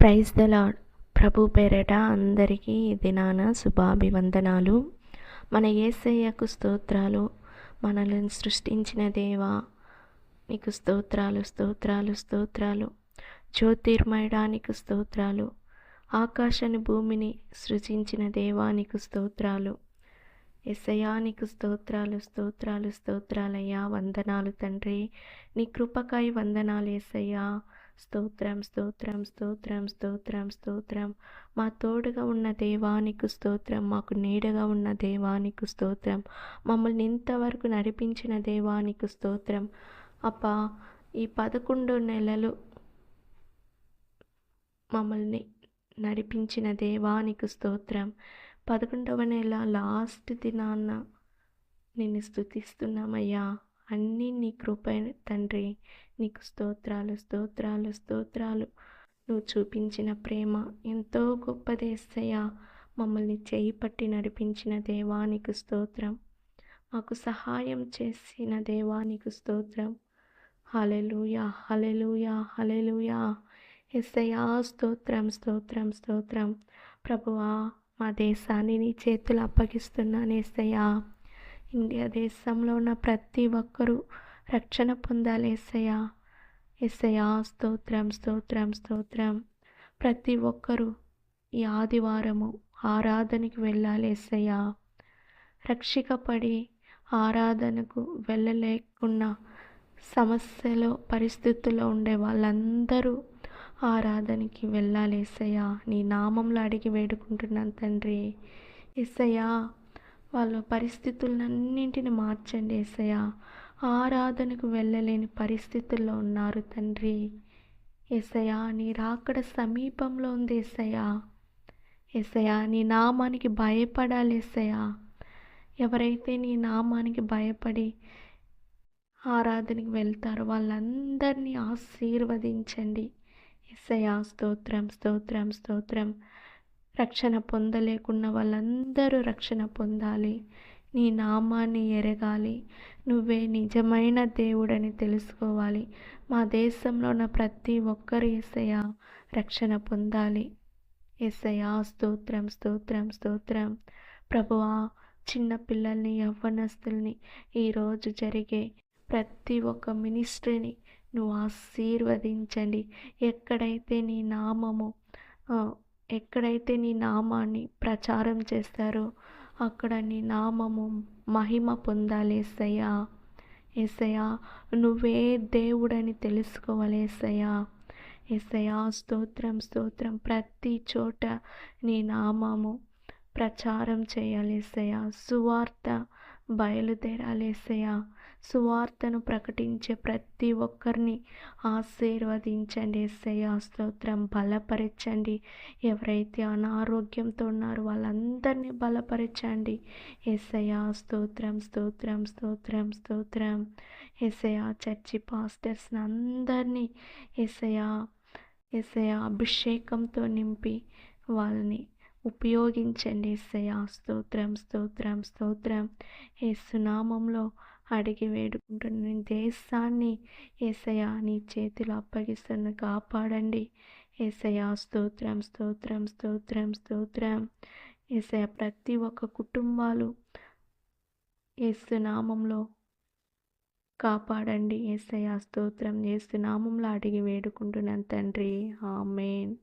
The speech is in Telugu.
Praise the lord. ప్రభు పేరట అందరికీ ఈ దినాన శుభాభివందనాలు. మన యేసయ్యకు స్తోత్రాలు. మనల్ని సృష్టించిన దేవా నీకు స్తోత్రాలు, స్తోత్రాలు, స్తోత్రాలు. జ్యోతిర్మయుడా నీకు స్తోత్రాలు. ఆకాశాన్ని భూమిని సృజించిన దేవా నీకు స్తోత్రాలు. యేసయ్యా నీకు స్తోత్రాలు, స్తోత్రాలు, స్తోత్రాలయ్యా. వందనాలు తండ్రి. నీ కృపకై వందనాలు యేసయ్యా. స్తోత్రం, స్తోత్రం, స్తోత్రం, స్తోత్రం, స్తోత్రం. మా తోడుగా ఉన్న దేవానికి స్తోత్రం. మాకు నీడగా ఉన్న దేవానికి స్తోత్రం. మమ్మల్ని ఇంతవరకు నడిపించిన దేవానికి స్తోత్రం. అప్పా, ఈ 11 నెలలు మమ్మల్ని నడిపించిన దేవానికి స్తోత్రం. 11వ నెల లాస్ట్ దినాన నిన్ను స్తుతిస్తున్నామయ్యా. అన్నీ నీ కృప తండ్రి. నీకు స్తోత్రాలు, స్తోత్రాలు, స్తోత్రాలు. నువ్వు చూపించిన ప్రేమ ఎంతో గొప్పది యేసయ్యా. మమ్మల్ని చేయి పట్టి నడిపించిన దేవానికి స్తోత్రం. మాకు సహాయం చేసిన దేవానికి స్తోత్రం. హల్లెలూయా, హల్లెలూయా, హల్లెలూయా. యేసయ్యా స్తోత్రం, స్తోత్రం, స్తోత్రం. ప్రభువా, మా దేశాన్ని నీ చేతులు అప్పగిస్తున్నాను యేసయ్యా. ఇండియా దేశంలో ఉన్న ప్రతి ఒక్కరూ రక్షణ పొందాలి యేసయ్యా. యేసయ్యా స్తోత్రం, స్తోత్రం, స్తోత్రం. ప్రతి ఒక్కరూ ఈ ఆదివారము ఆరాధనకి వెళ్ళాలి యేసయ్యా. రక్షికపడి ఆరాధనకు వెళ్ళలేకున్నా సమస్యలో పరిస్థితుల్లో ఉండే వాళ్ళందరూ ఆరాధనకి వెళ్ళాలి యేసయ్యా. నీ నామంలో అడిగి వేడుకుంటున్నాను తండ్రి. యేసయ్యా, వాళ్ళ పరిస్థితులన్నింటిని మార్చండి యేసయ్యా. ఆరాధనకు వెళ్ళలేని పరిస్థితుల్లో ఉన్నారు తండ్రి. యేసయ్యా, నీ రాకడ సమీపంలో ఉంది యేసయ్యా. యేసయ్యా, నీ నామానికి భయపడాలి యేసయ్యా. ఎవరైతే నీ నామానికి భయపడి ఆరాధనకి వెళ్తారో వాళ్ళందరినీ ఆశీర్వదించండి యేసయ్యా. స్తోత్రం, స్తోత్రం, స్తోత్రం. రక్షణ పొందలేకున్న వాళ్ళందరూ రక్షణ పొందాలి. నీ నామాన్ని ఎరగాలి. నువ్వే నిజమైన దేవుడని తెలుసుకోవాలి. మా దేశంలో ఉన్న ప్రతి ఒక్కరు యేసయ్యా రక్షణ పొందాలి. యేసయ్యా స్తోత్రం, స్తోత్రం, స్తోత్రం. ప్రభువా, చిన్న పిల్లల్ని, యవ్వనస్తుల్ని ఈరోజు జరిగే ప్రతి ఒక్క మినిస్ట్రీని నువ్వు ఆశీర్వదించండి. ఎక్కడైతే నీ నామాన్ని ప్రచారం చేస్తారో అక్కడ నీ నామము మహిమ పొందాలి యేసయ్యా. యేసయ్యా, నువ్వే దేవుడని తెలుసుకోవాలి యేసయ్యా. యేసయ్యా స్తోత్రం, స్తోత్రం. ప్రతి చోట నీ నామము ప్రచారం చేయాలి యేసయ్యా. సువార్త బయలుదేరాలి యేసయ్యా. సువార్తను ప్రకటించే ప్రతి ఒక్కరిని ఆశీర్వదించండి యేసయ్యా. స్తోత్రం. బలపరచండి. ఎవరైతే అనారోగ్యంతో ఉన్నారో వాళ్ళందరినీ బలపరచండి యేసయ్యా. స్తోత్రం, స్తోత్రం, స్తోత్రం, స్తోత్రం. యేసయ్యా, చర్చి పాస్టర్స్ని అందరినీ యేసయ్యా, యేసయ్యా అభిషేకంతో నింపి వాళ్ళని ఉపయోగించండి యేసయ్యా. స్తోత్రం, స్తోత్రం, స్తోత్రం. యేసు నామంలో అడిగి వేడుకుంటున్న దేశాన్ని యేసయ్యా నీ చేతిలో అప్పగిస్తున్న కాపాడండి యేసయ్యా. స్తోత్రం, స్తోత్రం, స్తోత్రం, స్తోత్రం. యేసయ్యా, ప్రతి ఒక్క కుటుంబాలు యేసు నామంలో కాపాడండి యేసయ్యా. స్తోత్రం. యేసు నామంలో అడిగి వేడుకుంటున్నాను తండ్రి. ఆమేన్.